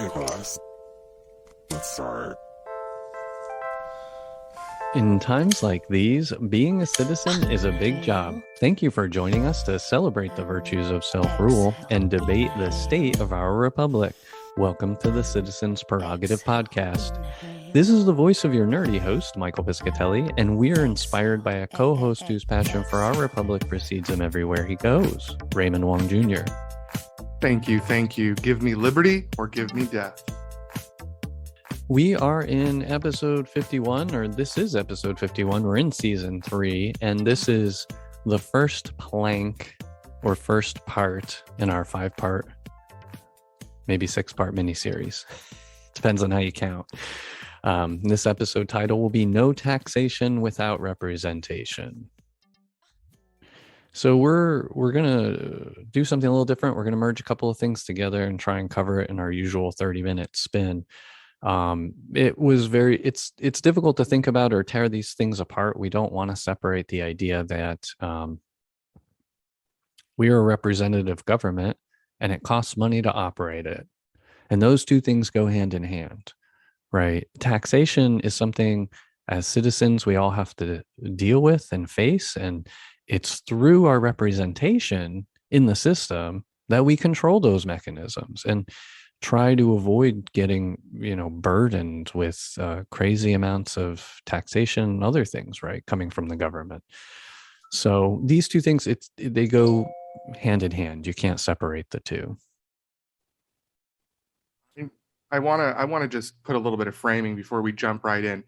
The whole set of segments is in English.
Hey guys, let's start. In times like these, being a citizen is a big job. Thank you for joining us to celebrate the virtues of self-rule and debate the state of our republic. Welcome to the Citizens Prerogative Podcast. This is the voice of your nerdy host, Michael Piscatelli, and we are inspired by a co-host whose passion for our republic precedes him everywhere he goes, Raymond Wong Jr. Thank you. Give me liberty or give me death. We are in episode 51, or this is episode 51. We're in season 3, and this is the first plank or first part in our 5-part, maybe 6-part miniseries. Depends on how you count. This episode title will be No Taxation Without Representation. So we're going to do something a little different. We're going to merge a couple of things together and try and cover it in our usual 30-minute spin. It's difficult to think about or tear these things apart. We don't want to separate the idea that we are a representative government and it costs money to operate it. And those two things go hand in hand, right? Taxation is something as citizens we all have to deal with and face, and it's through our representation in the system that we control those mechanisms and try to avoid getting, burdened with crazy amounts of taxation and other things, right, coming from the government. So these two things, they go hand in hand. You can't separate the two. I want to just put a little bit of framing before we jump right in.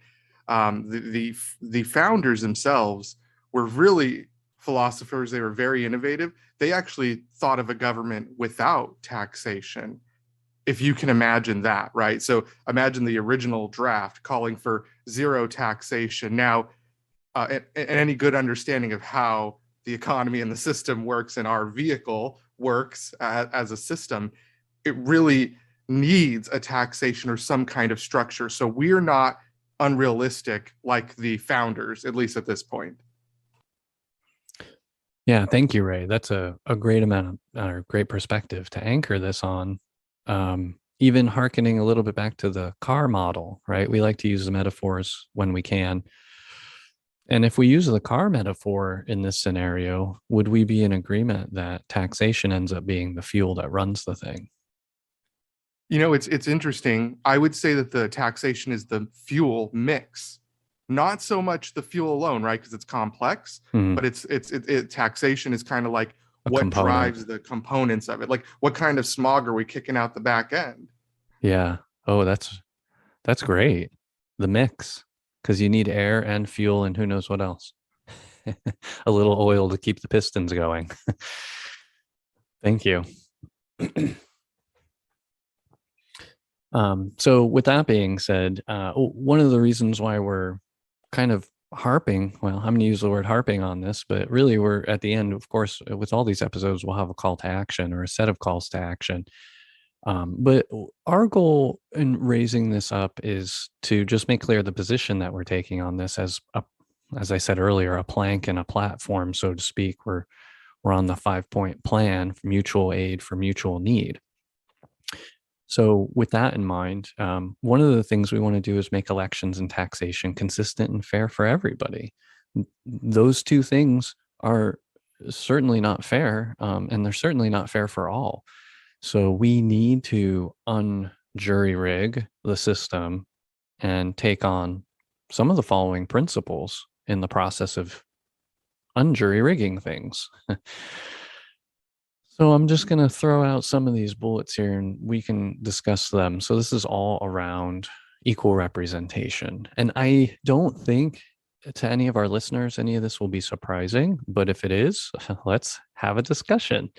The founders themselves were really philosophers. They were very innovative. They actually thought of a government without taxation, if you can imagine that, right? So imagine the original draft calling for zero taxation. Now, and any good understanding of how the economy and the system works and our vehicle works as a system, it really needs a taxation or some kind of structure. So we're not unrealistic like the founders, at least at this point. Yeah, thank you, Ray. That's a great amount of great perspective to anchor this on. Even hearkening a little bit back to the car model, right? We like to use the metaphors when we can. And if we use the car metaphor in this scenario, would we be in agreement that taxation ends up being the fuel that runs the thing? It's interesting. I would say that the taxation is the fuel mix, not so much the fuel alone, right? Because it's complex, but it's taxation is kind of like what drives the components of it. Like what kind of smog are we kicking out the back end? Yeah. Oh, that's great. The mix, because you need air and fuel and who knows what else. A little oil to keep the pistons going. Thank you. So with that being said, one of the reasons why we're kind of harping, well, I'm going to use the word harping on this, but really we're at the end, of course, with all these episodes, we'll have a call to action or a set of calls to action. But our goal in raising this up is to just make clear the position that we're taking on this as I said earlier, a plank and a platform, so to speak. We're on the 5-point plan for mutual aid for mutual need. So with that in mind, one of the things we want to do is make elections and taxation consistent and fair for everybody. Those two things are certainly not fair, and they're certainly not fair for all. So we need to unjury rig the system and take on some of the following principles in the process of unjury rigging things. So I'm just going to throw out some of these bullets here and we can discuss them. So this is all around equal representation. And I don't think to any of our listeners, any of this will be surprising, but if it is, let's have a discussion.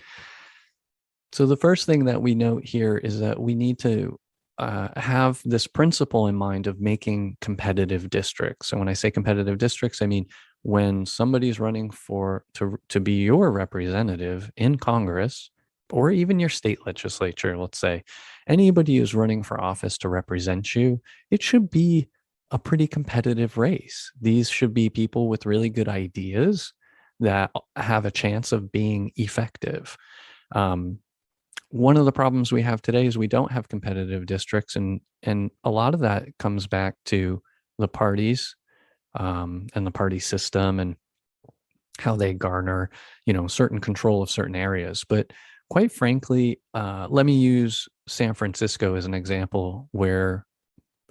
So the first thing that we note here is that we need to have this principle in mind of making competitive districts. And when I say competitive districts, I mean when somebody's running to be your representative in Congress or even your state legislature, let's say, anybody who's running for office to represent you, it should be a pretty competitive race. These should be people with really good ideas that have a chance of being effective. one of the problems we have today is we don't have competitive districts, and a lot of that comes back to the parties and the party system and how they garner, certain control of certain areas. But quite frankly, let me use San Francisco as an example where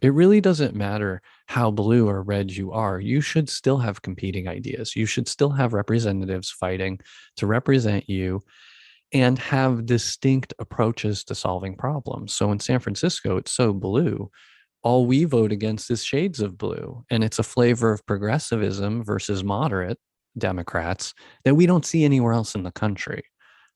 it really doesn't matter how blue or red you are. You should still have competing ideas. You should still have representatives fighting to represent you and have distinct approaches to solving problems. So in San Francisco, it's so blue. All we vote against is shades of blue. And it's a flavor of progressivism versus moderate Democrats that we don't see anywhere else in the country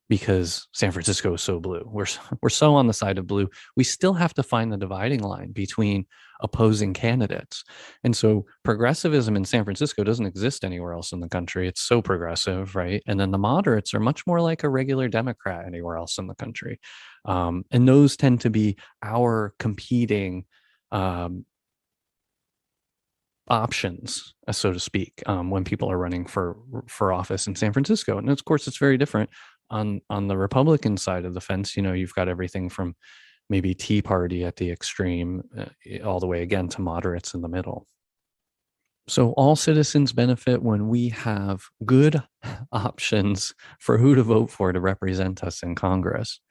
because San Francisco is so blue. We're so on the side of blue. We still have to find the dividing line between opposing candidates. And so progressivism in San Francisco doesn't exist anywhere else in the country. It's so progressive, right? And then the moderates are much more like a regular Democrat anywhere else in the country. And those tend to be our competing options, so to speak, when people are running for office in San Francisco. And of course, it's very different on the Republican side of the fence. You've got everything from maybe Tea Party at the extreme, all the way again to moderates in the middle. So all citizens benefit when we have good options for who to vote for to represent us in Congress.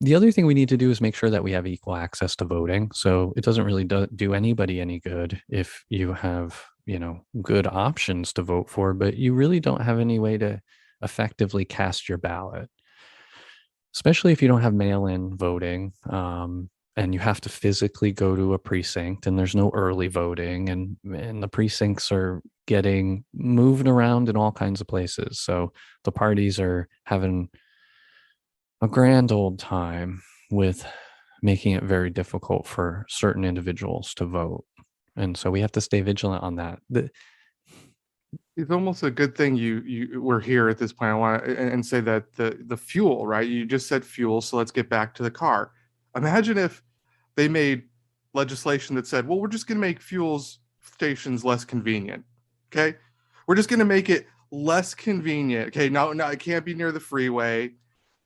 The other thing we need to do is make sure that we have equal access to voting. So it doesn't really do anybody any good if you have, good options to vote for, but you really don't have any way to effectively cast your ballot, especially if you don't have mail-in voting, and you have to physically go to a precinct and there's no early voting, and the precincts are getting moved around in all kinds of places. So the parties are having a grand old time with making it very difficult for certain individuals to vote. And so we have to stay vigilant on that. It's almost a good thing we're here at this point. I want to and say that the fuel, right? You just said fuel, so let's get back to the car. Imagine if they made legislation that said, well, we're just going to make fuels stations less convenient. Okay, we're just going to make it less convenient. Okay, no, it can't be near the freeway.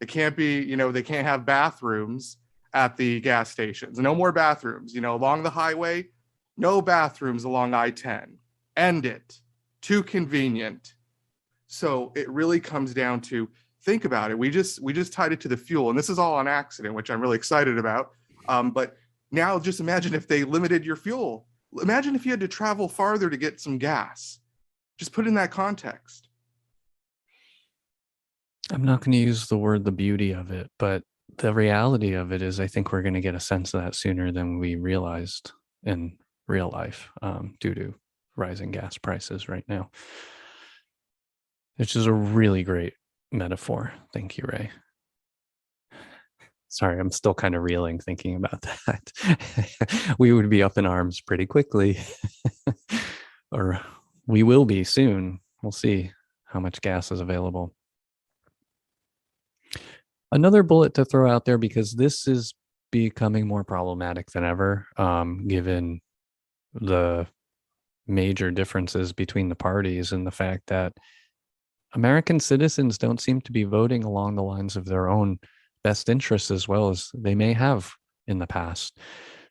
It can't be, they can't have bathrooms at the gas stations. No more bathrooms, along the highway. No bathrooms along I-10. End it. Too convenient. So it really comes down to, think about it. We just tied it to the fuel, and this is all on accident, which I'm really excited about. But now just imagine if they limited your fuel. Imagine if you had to travel farther to get some gas. Just put in that context. I'm not going to use the beauty of it, but the reality of it is I think we're going to get a sense of that sooner than we realized in real life, due to rising gas prices right now. Which is a really great metaphor. Thank you, Ray. Sorry, I'm still kind of reeling thinking about that. We would be up in arms pretty quickly, or we will be soon. We'll see how much gas is available. Another bullet to throw out there, because this is becoming more problematic than ever, given the major differences between the parties and the fact that American citizens don't seem to be voting along the lines of their own best interests as well as they may have in the past.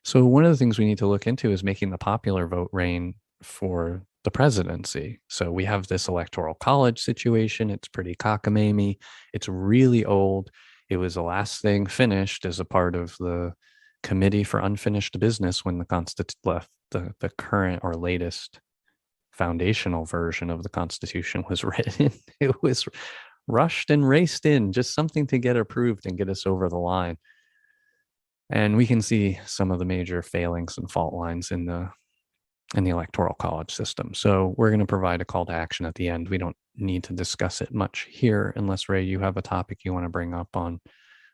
So one of the things we need to look into is making the popular vote reign for the presidency. So we have this electoral college situation. It's pretty cockamamie. It's really old. It was the last thing finished as a part of the committee for unfinished business when the current or latest foundational version of the Constitution was written. It was rushed and raced in, just something to get approved and get us over the line. And we can see some of the major failings and fault lines in the electoral college system. So we're going to provide a call to action at the end. We don't need to discuss it much here unless, Ray, you have a topic you want to bring up on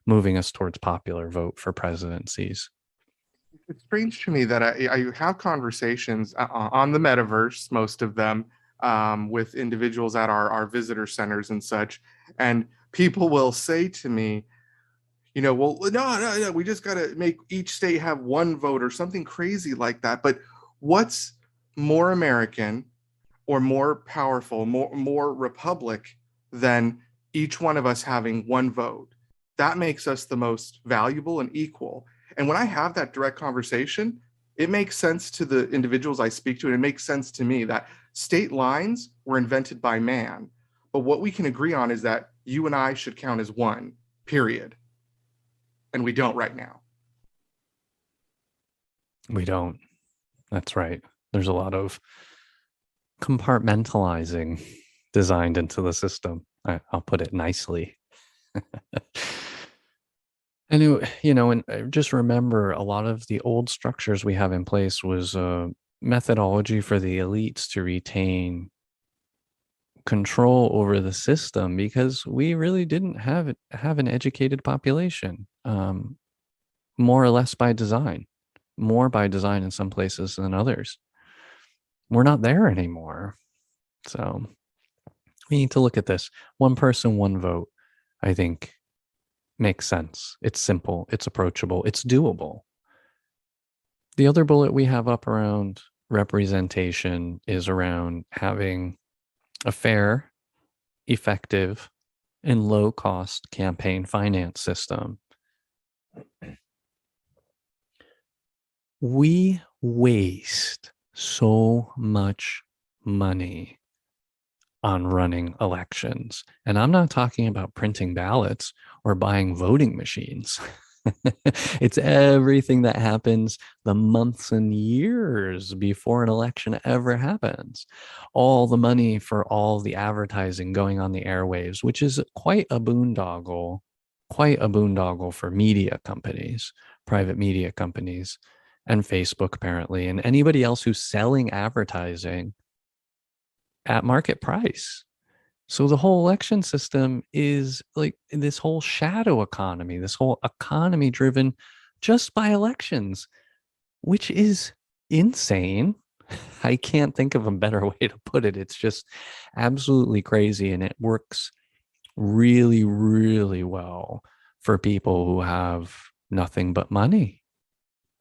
moving us towards popular vote for presidencies. It's strange to me that I have conversations on the metaverse, most of them, with individuals at our visitor centers and such. And people will say to me, well, no, we just got to make each state have one vote or something crazy like that. But what's more American or more powerful, more republic than each one of us having one vote? that makes us the most valuable and equal. And when I have that direct conversation, it makes sense to the individuals I speak to, and it makes sense to me that state lines were invented by man. But what we can agree on is that you and I should count as one, period. And we don't right now. We don't. That's right. There's a lot of compartmentalizing designed into the system. I'll put it nicely. And and just remember, a lot of the old structures we have in place was a methodology for the elites to retain control over the system, because we really didn't have an educated population, more or less by design, more by design in some places than others. We're not there anymore. So we need to look at this. One person, one vote, I think, makes sense. It's simple, it's approachable, it's doable. The other bullet we have up around representation is around having a fair, effective, and low-cost campaign finance system. We waste so much money on running elections. And I'm not talking about printing ballots or buying voting machines. It's everything that happens the months and years before an election ever happens. All the money for all the advertising going on the airwaves, which is quite a boondoggle for media companies, private media companies, and Facebook apparently, and anybody else who's selling advertising at market price. So the whole election system is like this whole shadow economy, this whole economy driven just by elections, which is insane. I can't think of a better way to put it. It's just absolutely crazy. And it works really, really well for people who have nothing but money,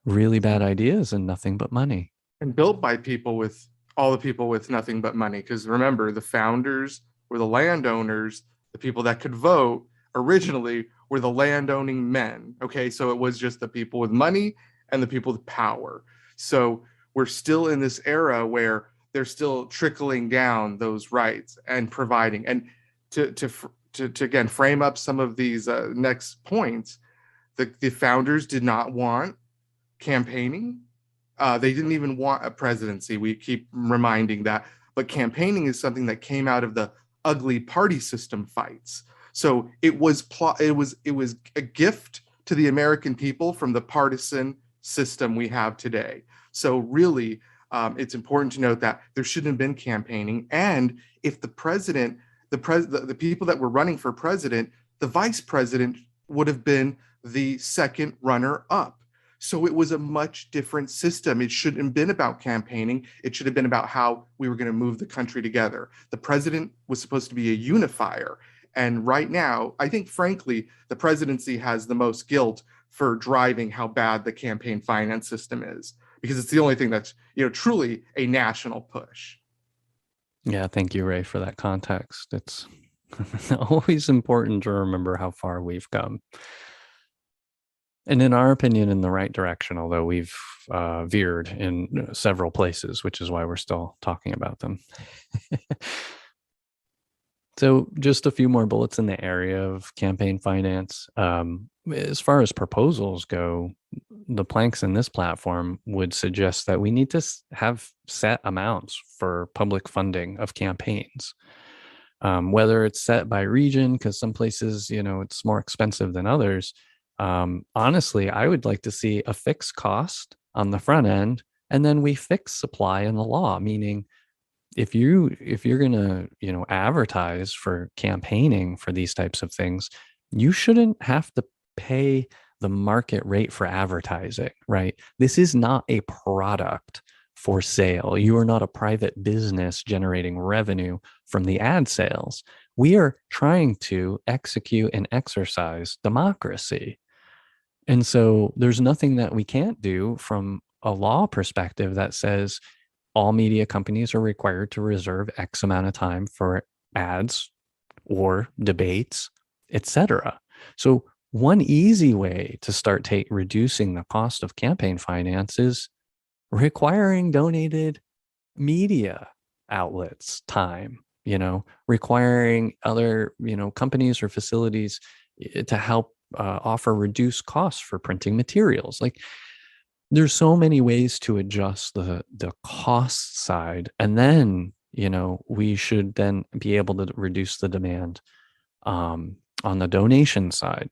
really bad ideas and nothing but money. And built by people with all the people with nothing but money. Because remember, the founders were the landowners, the people that could vote originally were the landowning men. Okay, so it was just the people with money and the people with power. So we're still in this era where they're still trickling down those rights and providing. And to again frame up some of these next points, the founders did not want campaigning. They didn't even want a presidency. We keep reminding that. But campaigning is something that came out of the ugly party system fights. So it was a gift to the American people from the partisan system we have today. So really, it's important to note that there shouldn't have been campaigning. And if the president, the people that were running for president, the vice president would have been the second runner up. So it was a much different system. It shouldn't have been about campaigning. It should have been about how we were going to move the country together. The president was supposed to be a unifier. And right now, I think, frankly, the presidency has the most guilt for driving how bad the campaign finance system is, because it's the only thing that's, truly a national push. Yeah, thank you, Ray, for that context. It's always important to remember how far we've come. And in our opinion, in the right direction, although we've veered in several places, which is why we're still talking about them. So just a few more bullets in the area of campaign finance. As far as proposals go, the planks in this platform would suggest that we need to have set amounts for public funding of campaigns. Whether it's set by region, because some places, it's more expensive than others. Honestly, I would like to see a fixed cost on the front end, and then we fix supply in the law, meaning if you're going to, advertise for campaigning for these types of things, you shouldn't have to pay the market rate for advertising, right? This is not a product for sale. You are not a private business generating revenue from the ad sales. We are trying to execute and exercise democracy. And so there's nothing that we can't do from a law perspective that says all media companies are required to reserve X amount of time for ads or debates, etc. So one easy way to start reducing the cost of campaign finance is requiring donated media outlets time, requiring other, companies or facilities to help offer reduced costs for printing materials. Like, there's so many ways to adjust the cost side, and then we should then be able to reduce the demand on the donation side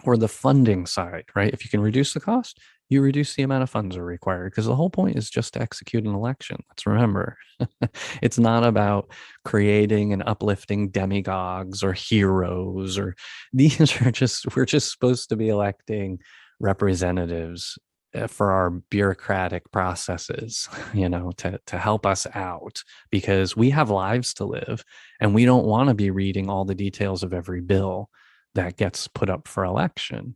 or the funding side, right? If you can reduce the cost, you reduce the amount of funds are required, because the whole point is just to execute an election. Let's remember, it's not about creating and uplifting demagogues or heroes, or these are we're just supposed to be electing representatives for our bureaucratic processes, to help us out, because we have lives to live and we don't want to be reading all the details of every bill that gets put up for election,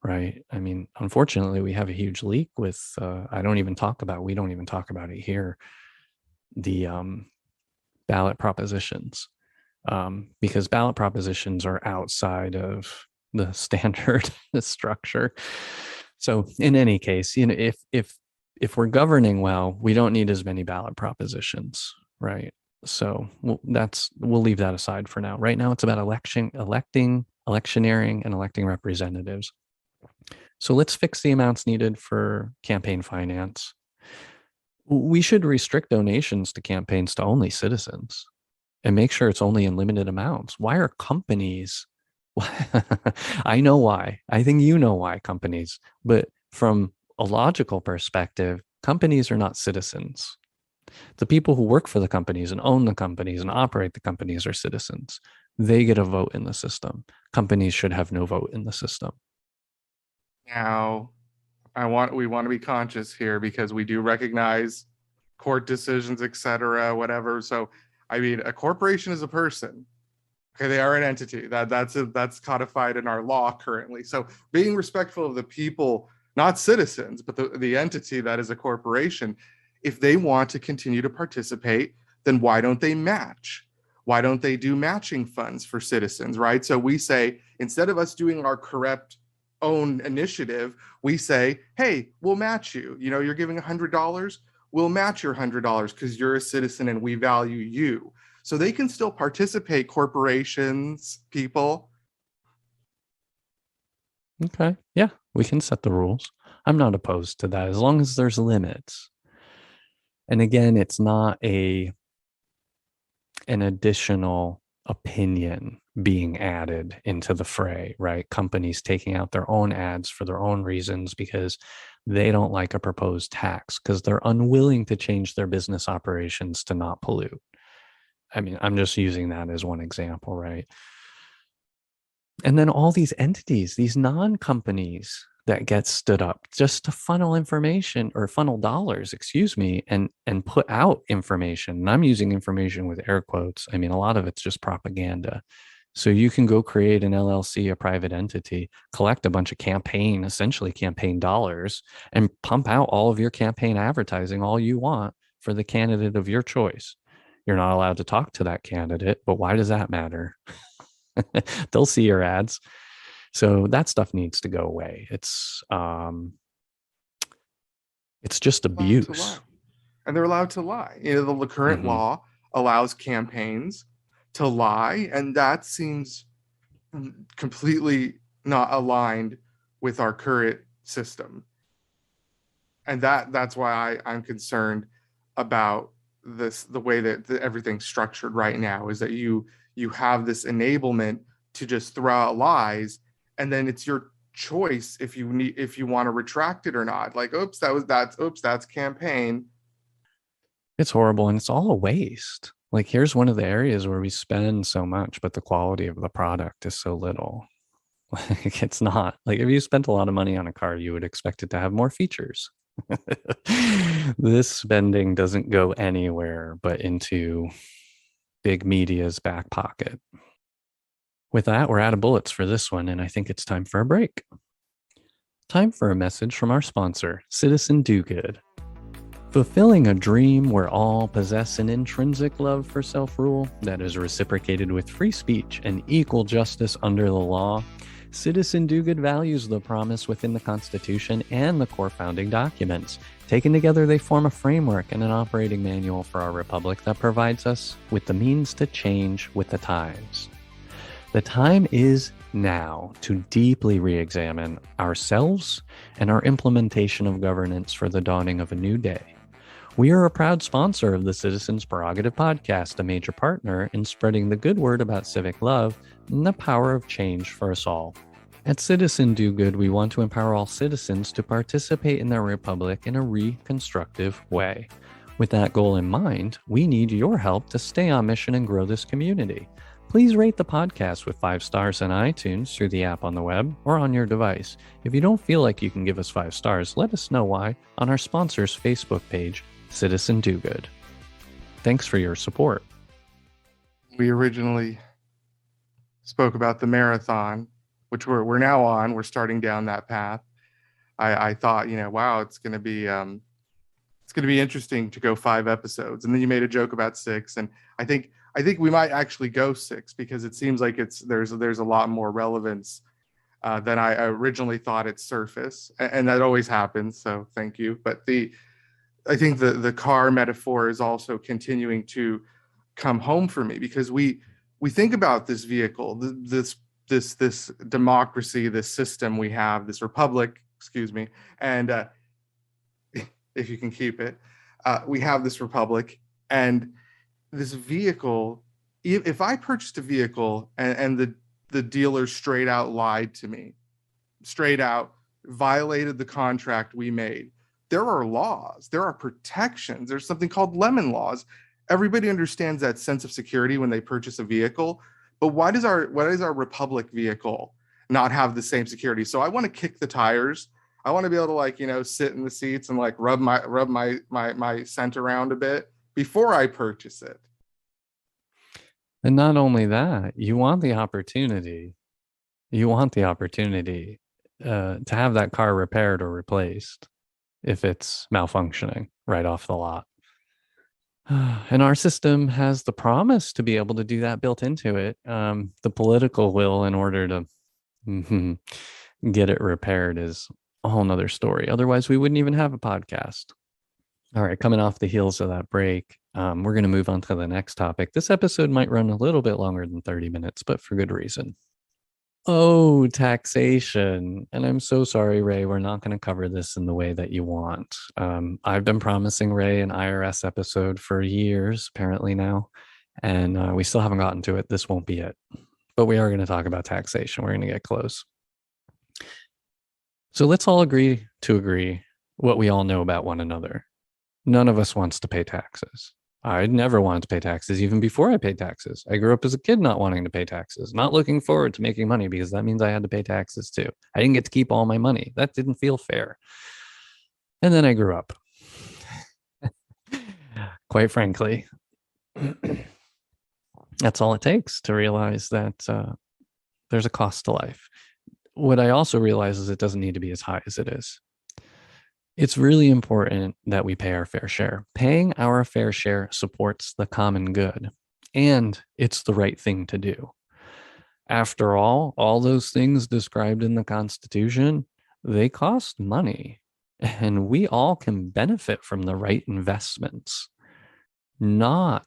right? I mean, unfortunately, we have a huge leak with, we don't even talk about it here, the ballot propositions, because ballot propositions are outside of the standard structure. So in any case, if we're governing well, we don't need as many ballot propositions, right? So we'll leave that aside for now. Right now, it's about electioneering, and electing representatives. So let's fix the amounts needed for campaign finance. We should restrict donations to campaigns to only citizens and make sure it's only in limited amounts. Why are companies? I know why. I think you know why, companies. But from a logical perspective, companies are not citizens. The people who work for the companies and own the companies and operate the companies are citizens. They get a vote in the system. Companies should have no vote in the system. Now, we want to be conscious here, because we do recognize court decisions, etc., whatever. So, I mean, a corporation is a person. Okay, they are an entity. That's codified in our law currently. So, being respectful of the people, not citizens, but the entity that is a corporation, if they want to continue to participate, then why don't they match? Why don't they do matching funds for citizens, right? So we say, instead of us doing our correct own initiative, we say, hey, we'll match you. You're giving $100, we'll match your $100 because you're a citizen and we value you. So they can still participate, corporations, people. Okay. Yeah, we can set the rules. I'm not opposed to that, as long as there's limits. And again, it's not an additional opinion being added into the fray, right? Companies taking out their own ads for their own reasons because they don't like a proposed tax, because they're unwilling to change their business operations to not pollute. I mean, I'm just using that as one example, right? And then all these entities, these non-companies that get stood up just to funnel information, or funnel dollars, and put out information. And I'm using information with air quotes. I mean, a lot of it's just propaganda. So you can go create an LLC, a private entity, collect a bunch of essentially campaign dollars, and pump out all of your campaign advertising all you want for the candidate of your choice. You're not allowed to talk to that candidate, but why does that matter? They'll see your ads. So that stuff needs to go away. It's just abuse. And they're allowed to lie. The current law allows campaigns to lie, and that seems completely not aligned with our current system. And that's why I'm concerned about the way that everything's structured right now, is that you have this enablement to just throw out lies, and then it's your choice if you want to retract it or not. Like, that's campaign. It's horrible, and it's all a waste. Like, here's one of the areas where we spend so much, but the quality of the product is so little. Like, it's not like, if you spent a lot of money on a car, you would expect it to have more features. This spending doesn't go anywhere but into big media's back pocket. With that, we're out of bullets for this one, and I think it's time for a break. Time for a message from our sponsor, Citizen Do Good. Fulfilling a dream where all possess an intrinsic love for self-rule that is reciprocated with free speech and equal justice under the law, Citizen Do-Good values the promise within the Constitution and the core founding documents. Taken together, they form a framework and an operating manual for our republic that provides us with the means to change with the times. The time is now to deeply re-examine ourselves and our implementation of governance for the dawning of a new day. We are a proud sponsor of the Citizens Prerogative Podcast, a major partner in spreading the good word about civic love and the power of change for us all. At Citizen Do Good, we want to empower all citizens to participate in their republic in a reconstructive way. With that goal in mind, we need your help to stay on mission and grow this community. Please rate the podcast with 5 stars on iTunes through the app on the web or on your device. If you don't feel like you can give us 5 stars, let us know why on our sponsor's Facebook page, Citizen Do Good. Thanks for your support. We originally spoke about the marathon, which we're now on. We're starting down that path. I thought, wow, it's going to be interesting to go 5 episodes, and then you made a joke about 6, and I think we might actually go 6 because it seems like there's a lot more relevance than I originally thought at surface, and that always happens. So thank you. But I think the car metaphor is also continuing to come home for me, because we think about this vehicle, this democracy, this system we have, this republic, and if you can keep it, we have this republic and this vehicle. If I purchased a vehicle and the dealer straight out lied to me, straight out violated the contract we made, there are laws, there are protections. There's something called lemon laws. Everybody understands that sense of security when they purchase a vehicle, but why does our republic vehicle not have the same security? So I want to kick the tires. I want to be able to sit in the seats and rub my scent around a bit before I purchase it. And not only that, you want the opportunity to have that car repaired or replaced if it's malfunctioning right off the lot. And our system has the promise to be able to do that built into it. The political will in order to get it repaired is a whole nother story. Otherwise, we wouldn't even have a podcast. All right, coming off the heels of that break, we're going to move on to the next topic. This episode might run a little bit longer than 30 minutes, but for good reason. Oh, taxation. And I'm so sorry, Ray, we're not going to cover this in the way that you want. I've been promising Ray an IRS episode for years, apparently now, and we still haven't gotten to it. This won't be it. But we are going to talk about taxation. We're going to get close. So let's all agree what we all know about one another. None of us wants to pay taxes. I never wanted to pay taxes even before I paid taxes. I grew up as a kid not wanting to pay taxes, not looking forward to making money because that means I had to pay taxes too. I didn't get to keep all my money. That didn't feel fair. And then I grew up. Quite frankly, that's all it takes to realize that there's a cost to life. What I also realize is it doesn't need to be as high as it is. It's really important that we pay our fair share. Paying our fair share supports the common good, and it's the right thing to do. After all those things described in the Constitution, they cost money, and we all can benefit from the right investments. Not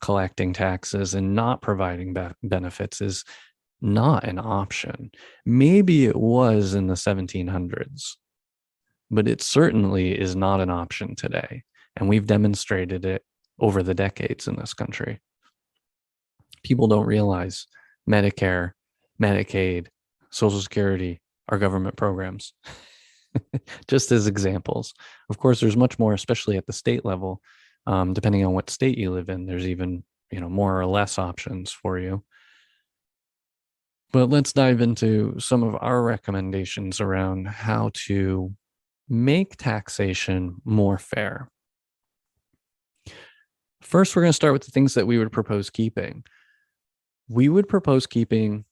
collecting taxes and not providing benefits is not an option. Maybe it was in the 1700s. But it certainly is not an option today. And we've demonstrated it over the decades in this country. People don't realize Medicare, Medicaid, Social Security are government programs. Just as examples. Of course, there's much more, especially at the state level. Depending on what state you live in, there's even more or less options for you. But let's dive into some of our recommendations around how to make taxation more fair. First, we're going to start with the things that we would propose keeping. We would propose keeping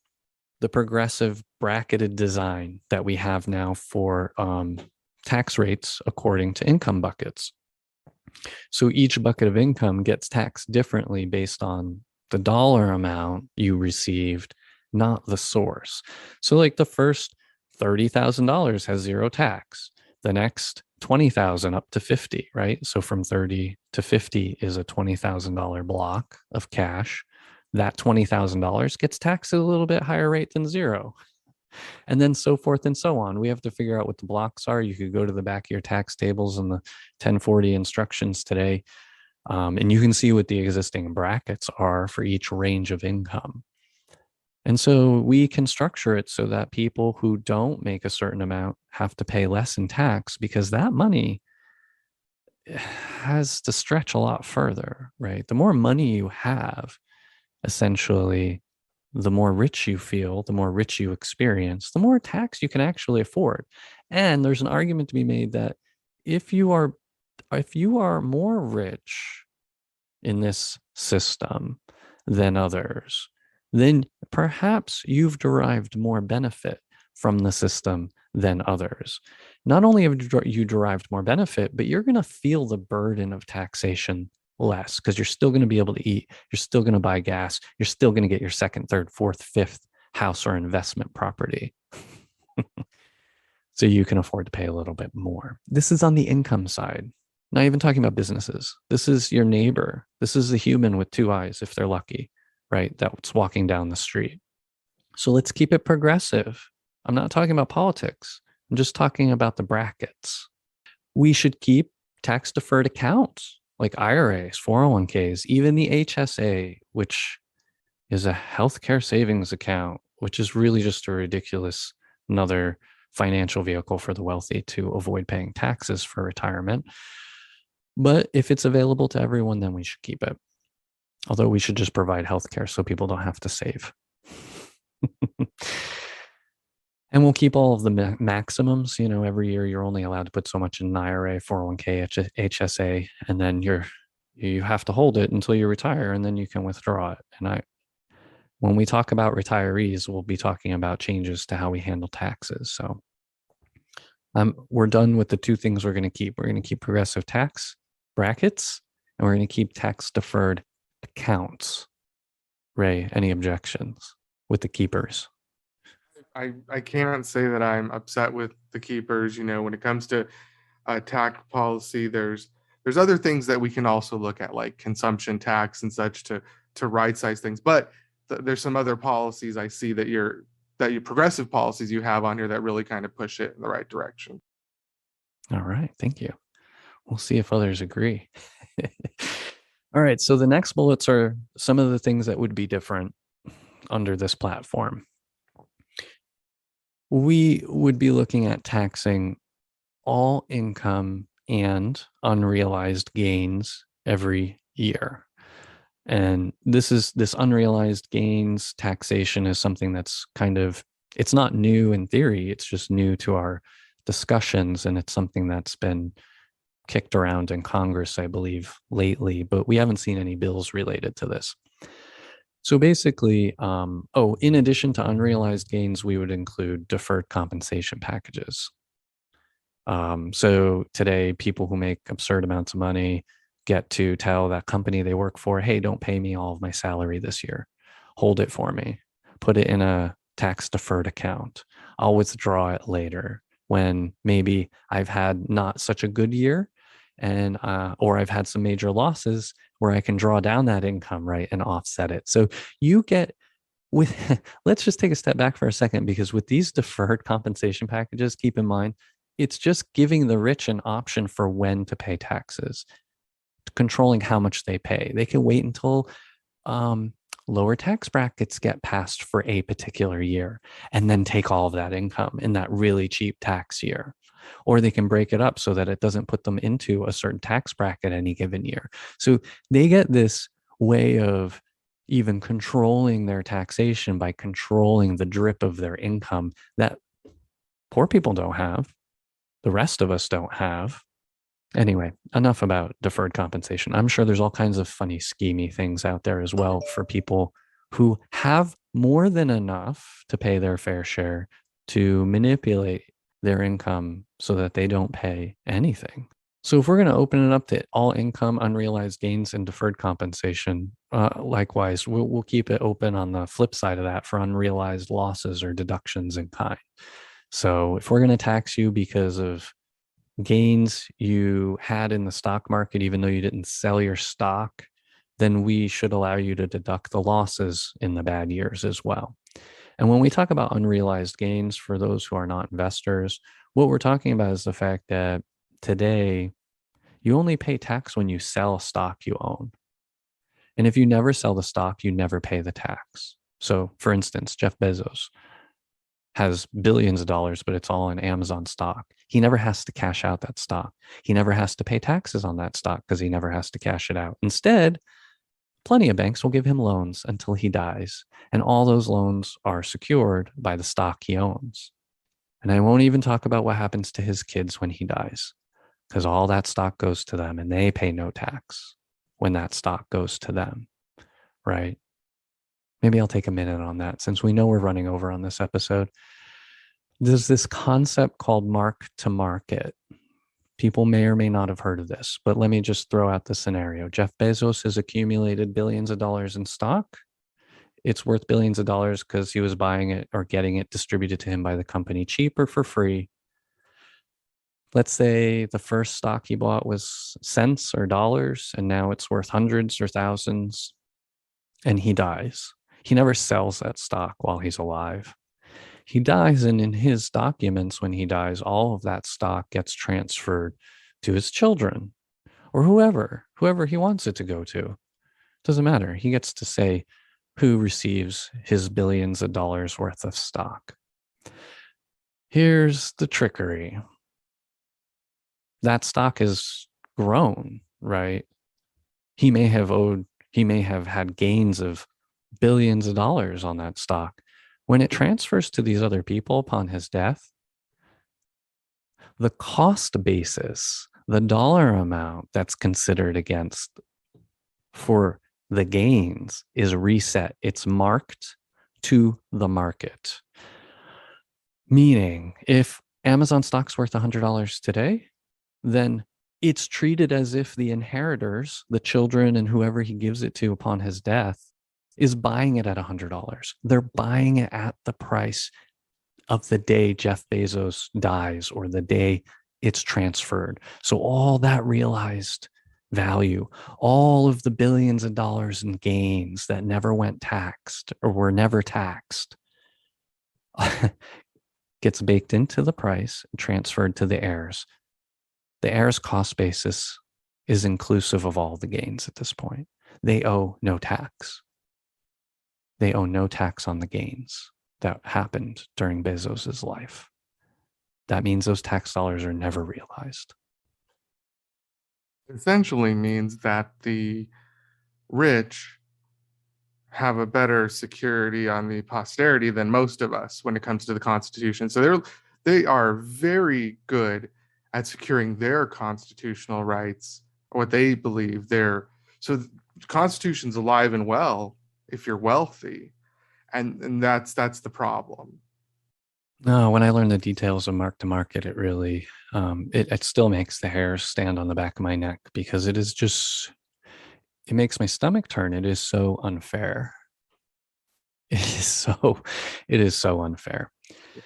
the progressive bracketed design that we have now for tax rates according to income buckets. So each bucket of income gets taxed differently based on the dollar amount you received not the source. So like the first $30,000 has zero tax. The next 20,000 up to 50, right? So from 30 to 50 is a $20,000 block of cash. That $20,000 gets taxed at a little bit higher rate than zero. And then so forth and so on. We have to figure out what the blocks are. You could go to the back of your tax tables and the 1040 instructions today, and you can see what the existing brackets are for each range of income. And so we can structure it so that people who don't make a certain amount have to pay less in tax, because that money has to stretch a lot further, right? The more money you have, essentially, the more rich you feel, the more rich you experience, the more tax you can actually afford. And there's an argument to be made that if you are more rich in this system than others, then perhaps you've derived more benefit from the system than others. Not only have you derived more benefit, but you're going to feel the burden of taxation less, because you're still going to be able to eat, you're still going to buy gas, you're still going to get your second, third, fourth, fifth house or investment property. So you can afford to pay a little bit more. This is on the income side. Not even talking about businesses. This is your neighbor. This is the human with two eyes, if they're lucky, right? That's walking down the street. So let's keep it progressive. I'm not talking about politics. I'm just talking about the brackets. We should keep tax deferred accounts like IRAs, 401ks, even the HSA, which is a healthcare savings account, which is really just a ridiculous another financial vehicle for the wealthy to avoid paying taxes for retirement. But if it's available to everyone, then we should keep it. Although we should just provide healthcare so people don't have to save. And we'll keep all of the maximums. You know, every year you're only allowed to put so much in an IRA, 401k, HSA, and then you have to hold it until you retire, and then you can withdraw it. And when we talk about retirees, we'll be talking about changes to how we handle taxes. So we're done with the two things we're going to keep. We're going to keep progressive tax brackets, and we're going to keep tax deferred accounts. Ray, any objections with the keepers? I cannot say that I'm upset with the keepers. You know, when it comes to tax policy, there's other things that we can also look at, like consumption tax and such, to right size things. But there's some other policies I see that your progressive policies you have on here that really kind of push it in the right direction. All right, thank you. We'll see if others agree. All right, so the next bullets are some of the things that would be different under this platform. We would be looking at taxing all income and unrealized gains every year. And this unrealized gains taxation is something that's it's not new in theory, it's just new to our discussions, and it's something that's been kicked around in Congress, I believe, lately, but we haven't seen any bills related to this. So basically, in addition to unrealized gains, we would include deferred compensation packages. So today, people who make absurd amounts of money get to tell that company they work for, hey, don't pay me all of my salary this year. Hold it for me. Put it in a tax deferred account. I'll withdraw it later when maybe I've had not such a good year, and or I've had some major losses where I can draw down that income, right, and offset it. So you get let's just take a step back for a second, because with these deferred compensation packages, keep in mind, it's just giving the rich an option for when to pay taxes, controlling how much they pay. They can wait until lower tax brackets get passed for a particular year and then take all of that income in that really cheap tax year. Or they can break it up so that it doesn't put them into a certain tax bracket any given year. So they get this way of even controlling their taxation by controlling the drip of their income that poor people don't have, the rest of us don't have. Anyway, enough about deferred compensation. I'm sure there's all kinds of funny, schemy things out there as well for people who have more than enough to pay their fair share to manipulate their income so that they don't pay anything. So if we're going to open it up to all income, unrealized gains, and deferred compensation, likewise, we'll keep it open on the flip side of that for unrealized losses or deductions in kind. So if we're going to tax you because of gains you had in the stock market, even though you didn't sell your stock, then we should allow you to deduct the losses in the bad years as well. And when we talk about unrealized gains for those who are not investors, what we're talking about is the fact that today you only pay tax when you sell stock you own. And if you never sell the stock, you never pay the tax. So, for instance, Jeff Bezos has billions of dollars, but it's all in Amazon stock. He never has to cash out that stock. He never has to pay taxes on that stock because he never has to cash it out. Instead, plenty of banks will give him loans until he dies. And all those loans are secured by the stock he owns. And I won't even talk about what happens to his kids when he dies, because all that stock goes to them and they pay no tax when that stock goes to them, right? Maybe I'll take a minute on that since we know we're running over on this episode. There's this concept called mark to market. People may or may not have heard of this, but let me just throw out the scenario. Jeff Bezos has accumulated billions of dollars in stock. It's worth billions of dollars because he was buying it or getting it distributed to him by the company cheap or for free. Let's say the first stock he bought was cents or dollars, and now it's worth hundreds or thousands, and he dies. He never sells that stock while he's alive. He dies, and in his documents, when he dies, all of that stock gets transferred to his children or whoever he wants it to go to. Doesn't matter. He gets to say who receives his billions of dollars worth of stock. Here's the trickery. That stock has grown, right? He may have had gains of billions of dollars on that stock. When it transfers to these other people upon his death, the cost basis, the dollar amount that's considered against for the gains is reset. It's marked to the market. Meaning, if Amazon stock's worth $100 today, then it's treated as if the inheritors, the children and whoever he gives it to upon his death, is buying it at $100. They're buying it at the price of the day Jeff Bezos dies or the day it's transferred. So all that realized value, all of the billions of dollars in gains that never went taxed or were never taxed, gets baked into the price and transferred to the heirs. The heirs' cost basis is inclusive of all the gains at this point. They owe no tax. They owe no tax on the gains that happened during Bezos's life. That means those tax dollars are never realized. Essentially means that the rich have a better security on the posterity than most of us when it comes to the Constitution. So they are very good at securing their constitutional rights, or what they believe they're. So the Constitution's alive and well if you're wealthy, and that's the problem. No, when I learned the details of mark to market, it really it still makes the hairs stand on the back of my neck because it is just, it makes my stomach turn. It is so unfair. It is so unfair.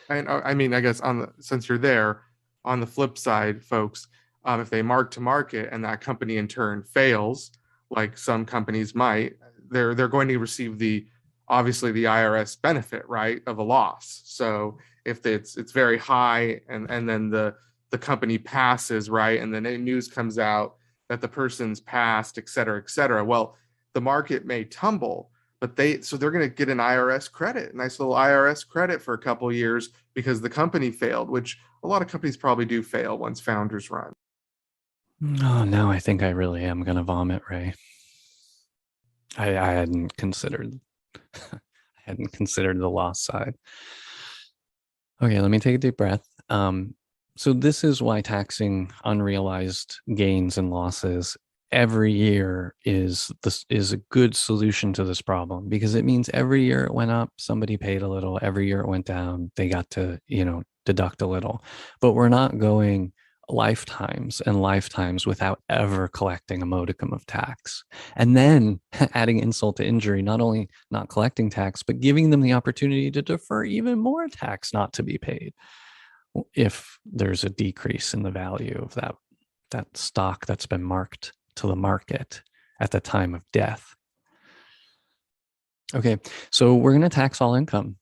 And I mean, I guess since you're there, on the flip side, folks, if they mark to market and that company in turn fails, like some companies might, they're going to receive obviously the IRS benefit, right, of a loss. So if it's very high and then the company passes, right, and then news comes out that the person's passed, et cetera, well, the market may tumble, but they're going to get an IRS credit, a nice little IRS credit for a couple of years because the company failed, which a lot of companies probably do fail once founders run. Oh, now I think I really am going to vomit, Ray. I hadn't considered the loss side. Okay, let me take a deep breath. So this is why taxing unrealized gains and losses every year is a good solution to this problem, because it means every year it went up, somebody paid a little. Every year it went down, they got to, deduct a little. But we're not going lifetimes and lifetimes without ever collecting a modicum of tax. And then adding insult to injury, not only not collecting tax, but giving them the opportunity to defer even more tax not to be paid if there's a decrease in the value of that stock that's been marked to the market at the time of death. Okay, so we're going to tax all income.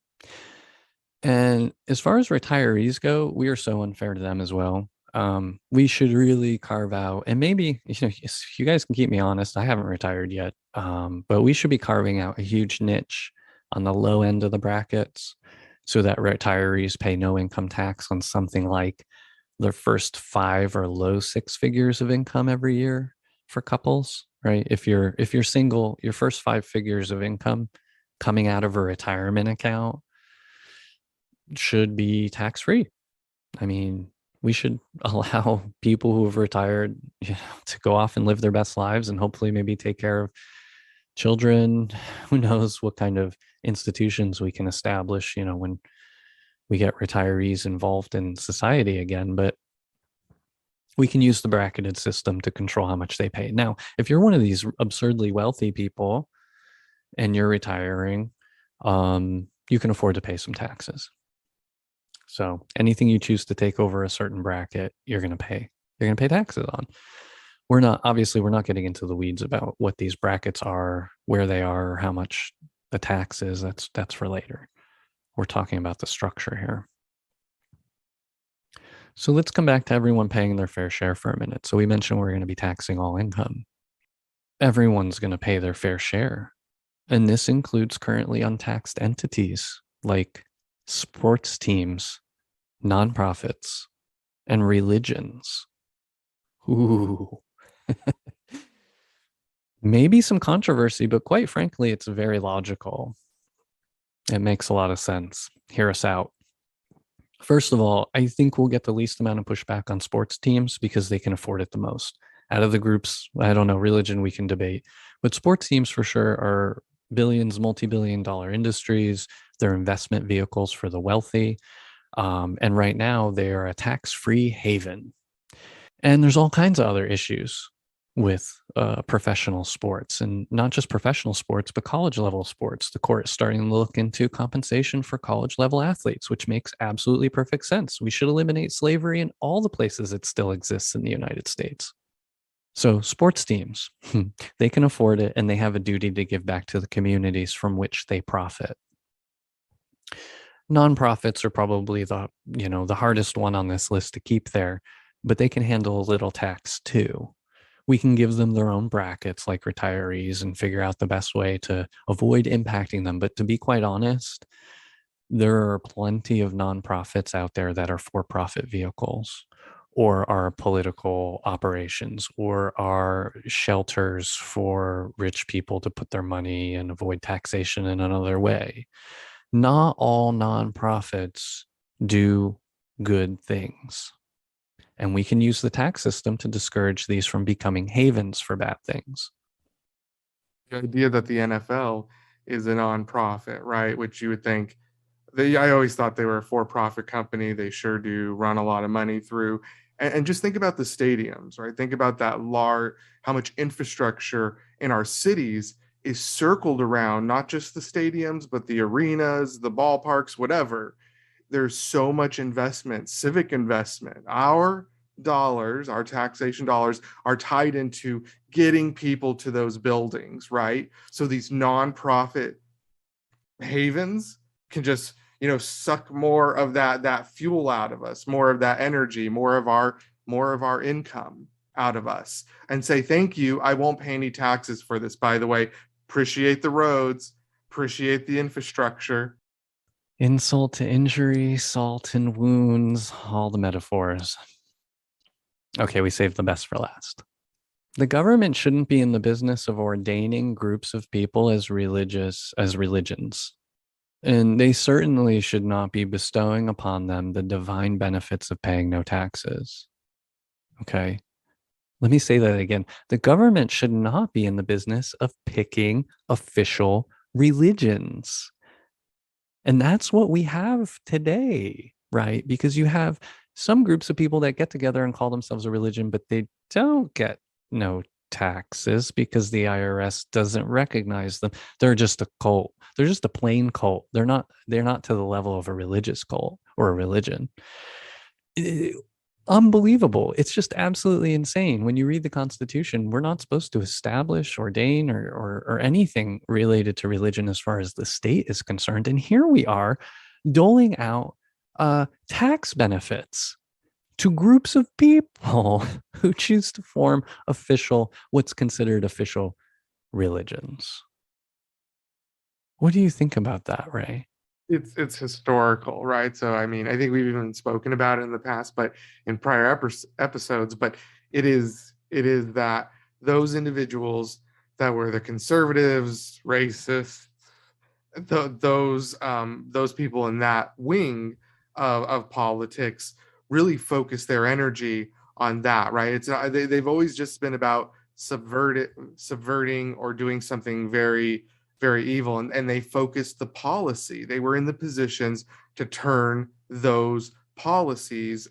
And as far as retirees go, we are so unfair to them as well. We should really carve out, and maybe, if you guys can keep me honest, I haven't retired yet, but we should be carving out a huge niche on the low end of the brackets so that retirees pay no income tax on something like their first 5 or low 6 figures of income every year for couples, right? If you're single, your first 5 figures of income coming out of a retirement account should be tax free. I mean, we should allow people who have retired, to go off and live their best lives and hopefully maybe take care of children. Who knows what kind of institutions we can establish, when we get retirees involved in society again. But we can use the bracketed system to control how much they pay. Now, if you're one of these absurdly wealthy people and you're retiring, you can afford to pay some taxes. So anything you choose to take over a certain bracket, you're going to pay taxes on. We're not getting into the weeds about what these brackets are, where they are, or how much the tax is. That's for later. We're talking about the structure here. So let's come back to everyone paying their fair share for a minute. So we mentioned we're going to be taxing all income. Everyone's going to pay their fair share. And this includes currently untaxed entities like sports teams, nonprofits, and religions. Ooh. Maybe some controversy, but quite frankly, it's very logical. It makes a lot of sense. Hear us out. First of all, I think we'll get the least amount of pushback on sports teams because they can afford it the most. Out of the groups, I don't know, religion we can debate, but sports teams for sure are billions, multi-billion-dollar industries. They're investment vehicles for the wealthy. And right now they are a tax-free haven. And there's all kinds of other issues with professional sports, and not just professional sports, but college level sports. The court is starting to look into compensation for college level athletes, which makes absolutely perfect sense. We should eliminate slavery in all the places it still exists in the United States. So sports teams, they can afford it, and they have a duty to give back to the communities from which they profit. Nonprofits are probably the hardest one on this list to keep there, but they can handle a little tax too. We can give them their own brackets like retirees and figure out the best way to avoid impacting them. But to be quite honest, there are plenty of nonprofits out there that are for-profit vehicles, or are political operations, or are shelters for rich people to put their money and avoid taxation in another way. Not all nonprofits do good things. And we can use the tax system to discourage these from becoming havens for bad things. The idea that the NFL is a nonprofit, right? Which you would think, I always thought they were a for-profit company. They sure do run a lot of money through. And just think about the stadiums, right? Think about that how much infrastructure in our cities is circled around not just the stadiums, but the arenas, the ballparks, whatever. There's so much investment, civic investment. Our dollars, our taxation dollars, are tied into getting people to those buildings, right? So these nonprofit havens can just, suck more of that fuel out of us, more of that energy, more of our income out of us, and say, thank you, I won't pay any taxes for this, by the way. Appreciate the roads, appreciate the infrastructure. Insult to injury, salt and wounds, all the metaphors. Okay, we saved the best for last. The government shouldn't be in the business of ordaining groups of people as religions. And they certainly should not be bestowing upon them the divine benefits of paying no taxes. Okay? Let me say that again. The government should not be in the business of picking official religions. And that's what we have today, right? Because you have some groups of people that get together and call themselves a religion, but they don't get no taxes because the IRS doesn't recognize them. They're just a cult. They're just a plain cult. They're not to the level of a religious cult or a religion. Unbelievable. It's just absolutely insane. When you read the Constitution, we're not supposed to establish, ordain, or anything related to religion as far as the state is concerned. And here we are doling out tax benefits to groups of people who choose to form what's considered official religions. What do you think about that, Ray? It's historical, right? So I mean, I think we've even spoken about it in the past, but in prior episodes. But it is that those individuals that were the conservatives, racists, those people in that wing of politics really focus their energy on that, right? It's not, they've always just been about subverting or doing something very, very evil, and they focused the policy. They were in the positions to turn those policies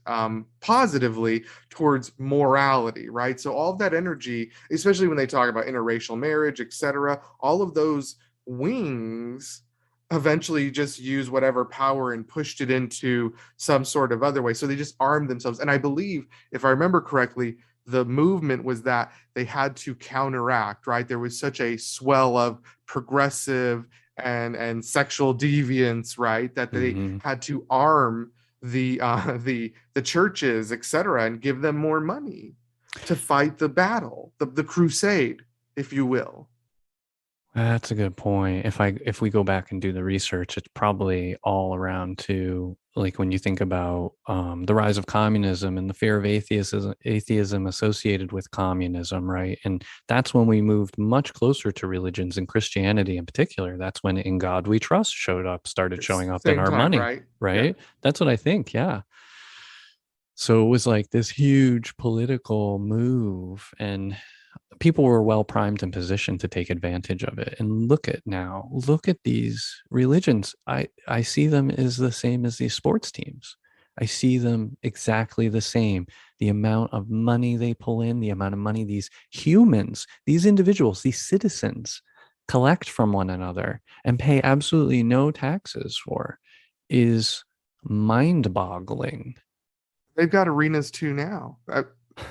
positively towards morality, right? So all of that energy, especially when they talk about interracial marriage, etc., all of those wings eventually just use whatever power and pushed it into some sort of other way. So they just armed themselves. And I believe, if I remember correctly, the movement was that they had to counteract, right? There was such a swell of progressive and sexual deviance, right? That they had to arm the churches, etc., and give them more money to fight the battle, the crusade, if you will. That's a good point. If we go back and do the research, it's probably all around to, like, when you think about the rise of communism and the fear of atheism associated with communism, right? And that's when we moved much closer to religions, and Christianity in particular. That's when "In God We Trust" started showing up in Same our time, money, right? right? That's what I think. Yeah. So it was like this huge political move, and people were well primed and positioned to take advantage of it. And look at these religions. I see them as the same as these sports teams. I see them exactly the same. The amount of money they pull in, the amount of money these humans, these individuals, these citizens collect from one another and pay absolutely no taxes for is mind-boggling. They've got arenas too now.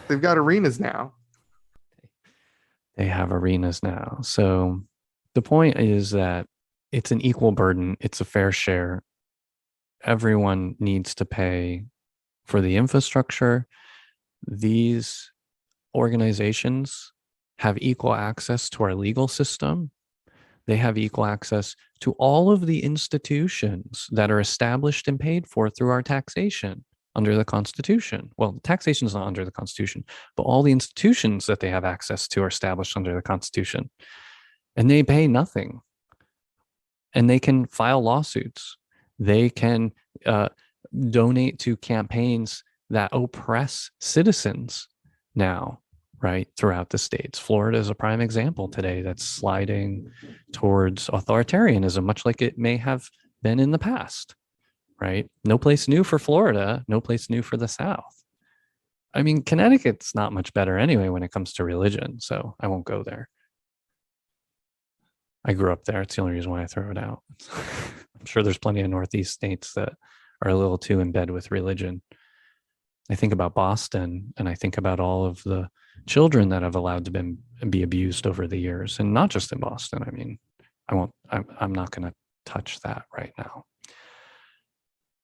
They've got arenas now. They have arenas now. So the point is that it's an equal burden, it's a fair share. Everyone needs to pay for the infrastructure. These organizations have equal access to our legal system. They have equal access to all of the institutions that are established and paid for through our taxation under the Constitution. Well, taxation is not under the Constitution, but all the institutions that they have access to are established under the Constitution. And they pay nothing. And they can file lawsuits. They can donate to campaigns that oppress citizens now, right, throughout the states. Florida is a prime example today that's sliding towards authoritarianism, much like it may have been in the past. Right? No place new for Florida, no place new for the South. I mean, Connecticut's not much better anyway when it comes to religion, so I won't go there. I grew up there. It's the only reason why I throw it out. I'm sure there's plenty of Northeast states that are a little too in bed with religion. I think about Boston, and I think about all of the children that have allowed to be abused over the years, and not just in Boston. I mean, I'm not going to touch that right now.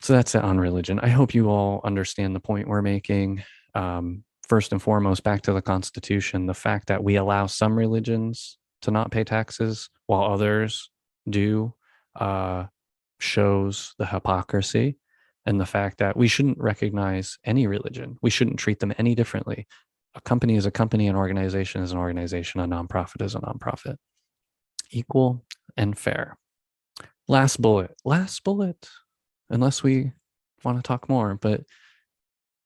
So that's it on religion. I hope you all understand the point we're making. First and foremost, back to the Constitution, the fact that we allow some religions to not pay taxes while others do shows the hypocrisy, and the fact that we shouldn't recognize any religion. We shouldn't treat them any differently. A company is a company, an organization is an organization, a nonprofit is a nonprofit. Equal and fair. Last bullet. Unless we want to talk more, but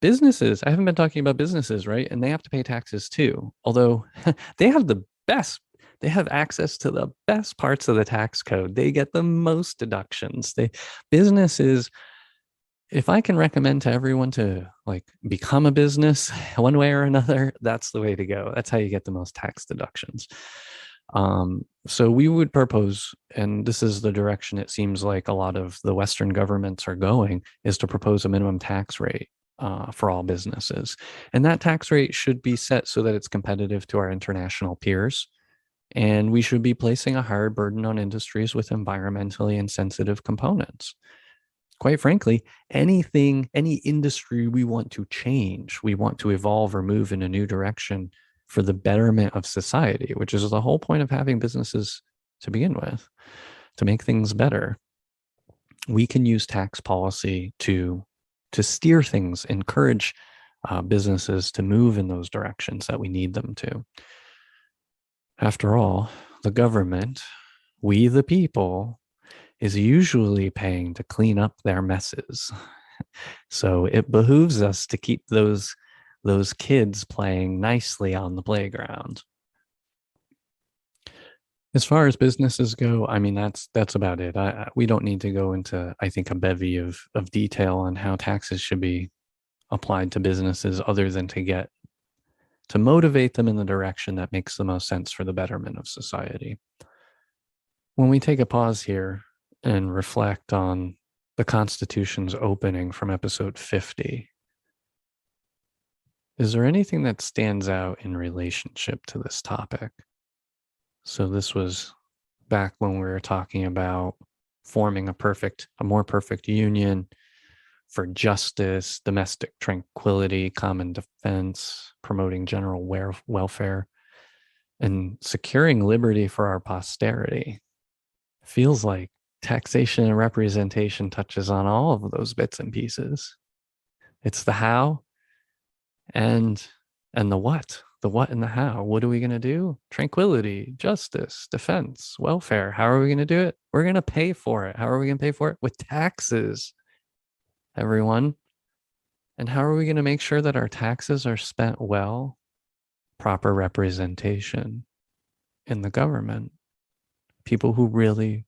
businesses, I haven't been talking about businesses, right? And they have to pay taxes too. Although they have access to the best parts of the tax code. They get the most deductions. Businesses, if I can recommend to everyone to like become a business one way or another, that's the way to go. That's how you get the most tax deductions. So we would propose, and this is the direction it seems like a lot of the Western governments are going, is to propose a minimum tax rate for all businesses. And that tax rate should be set so that it's competitive to our international peers. And we should be placing a higher burden on industries with environmentally insensitive components. Quite frankly, any industry we want to change, we want to evolve or move in a new direction for the betterment of society, which is the whole point of having businesses to begin with, to make things better. We can use tax policy to steer things, encourage businesses to move in those directions that we need them to. After all, the government, we the people, is usually paying to clean up their messes. So it behooves us to keep those kids playing nicely on the playground. As far as businesses go, I mean, that's about it. We don't need to go into, I think, a bevy of detail on how taxes should be applied to businesses, other than to motivate them in the direction that makes the most sense for the betterment of society. When we take a pause here and reflect on the Constitution's opening from episode 50, is there anything that stands out in relationship to this topic? So this was back when we were talking about forming a more perfect union for justice, domestic tranquility, common defense, promoting general welfare, and securing liberty for our posterity. Feels like taxation and representation touches on all of those bits and pieces. It's the how and the what. The what and the how. What are we going to do? Tranquility, justice, defense, welfare. How are we going to do it? We're going to pay for it. How are we going to pay for it? With taxes, everyone. And how are we going to make sure that our taxes are spent well? Proper representation in the government. People who really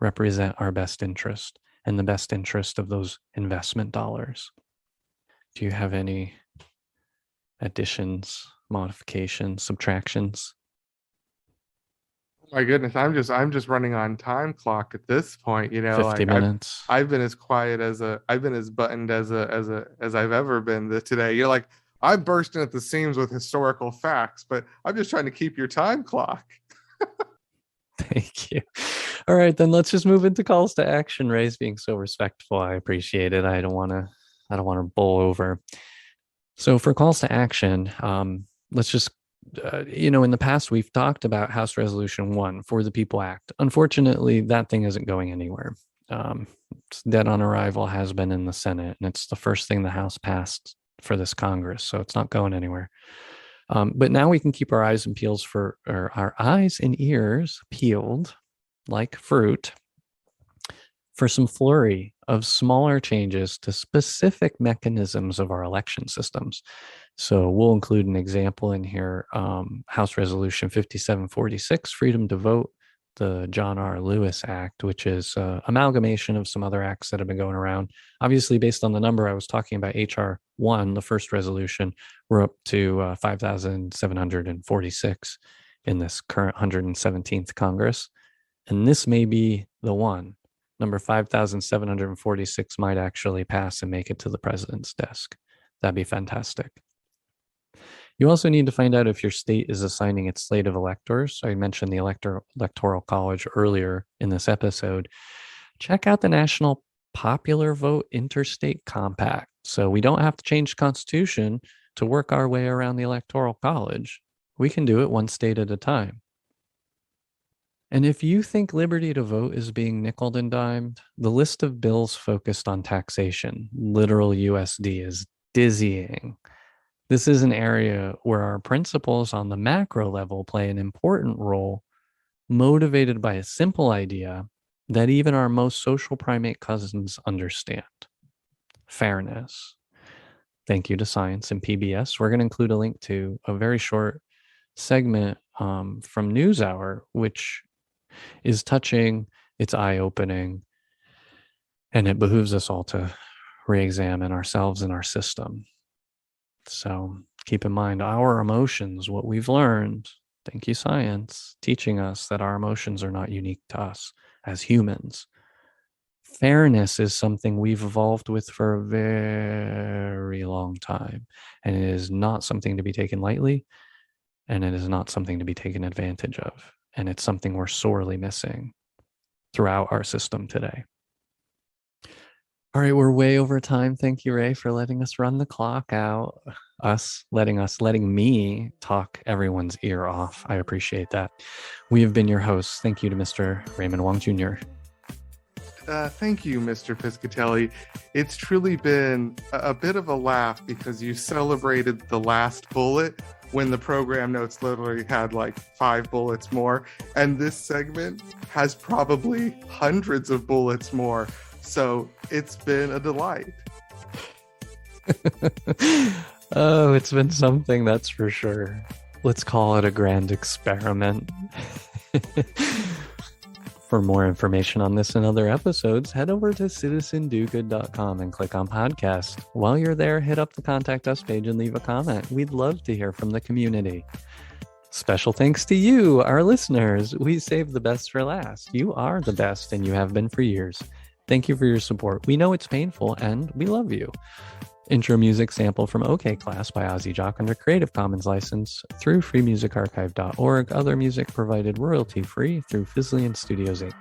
represent our best interest and the best interest of those investment dollars. Do you have any additions, modifications, subtractions? My goodness, I'm just running on time clock at this point. 50 minutes. I've been as quiet I've been as buttoned as I've ever been today. You're like, I'm bursting at the seams with historical facts, but I'm just trying to keep your time clock. Thank you. All right, then let's just move into calls to action. Ray's being so respectful. I appreciate it. I don't want to bowl over. So for calls to action, let's just, in the past, we've talked about House Resolution 1 for the People Act. Unfortunately, that thing isn't going anywhere. It's dead on arrival, has been in the Senate, and it's the first thing the House passed for this Congress, so it's not going anywhere. But now we can keep our eyes and ears peeled like fruit for some flurry of smaller changes to specific mechanisms of our election systems. So we'll include an example in here, House Resolution 5746, Freedom to Vote, the John R. Lewis Act, which is amalgamation of some other acts that have been going around. Obviously, based on the number I was talking about, HR 1, the first resolution, we're up to 5,746 in this current 117th Congress. And this may be the one. Number 5,746 might actually pass and make it to the president's desk. That'd be fantastic. You also need to find out if your state is assigning its slate of electors. I mentioned the Electoral College earlier in this episode. Check out the National Popular Vote Interstate Compact. So we don't have to change the Constitution to work our way around the Electoral College. We can do it one state at a time. And if you think liberty to vote is being nickeled and dimed, the list of bills focused on taxation, literal USD, is dizzying. This is an area where our principles on the macro level play an important role, motivated by a simple idea that even our most social primate cousins understand: fairness. Thank you to Science and PBS. We're going to include a link to a very short segment from NewsHour, which is touching, it's eye-opening, and it behooves us all to re-examine ourselves and our system. So keep in mind our emotions, what we've learned, thank you science, teaching us that our emotions are not unique to us as humans. Fairness is something we've evolved with for a very long time, and it is not something to be taken lightly, and it is not something to be taken advantage of, and it's something we're sorely missing throughout our system today. All right, we're way over time. Thank you, Ray, for letting us run the clock out. Letting me talk everyone's ear off. I appreciate that. We have been your hosts. Thank you to Mr. Raymond Wong Jr. Thank you, Mr. Piscatelli. It's truly been a bit of a laugh because you celebrated the last bullet when the program notes literally had like 5 bullets more. And this segment has probably hundreds of bullets more. So it's been a delight. Oh, it's been something, that's for sure. Let's call it a grand experiment. For more information on this and other episodes, head over to citizendogood.com and click on podcast. While you're there, hit up the contact us page and leave a comment. We'd love to hear from the community. Special thanks to you, our listeners. We saved the best for last. You are the best, and you have been for years. Thank you for your support. We know it's painful, and we love you. Intro music sample from OK Class by Ozzy Jock under Creative Commons license through freemusicarchive.org. Other music provided royalty-free through Fizzlian Studios, Inc.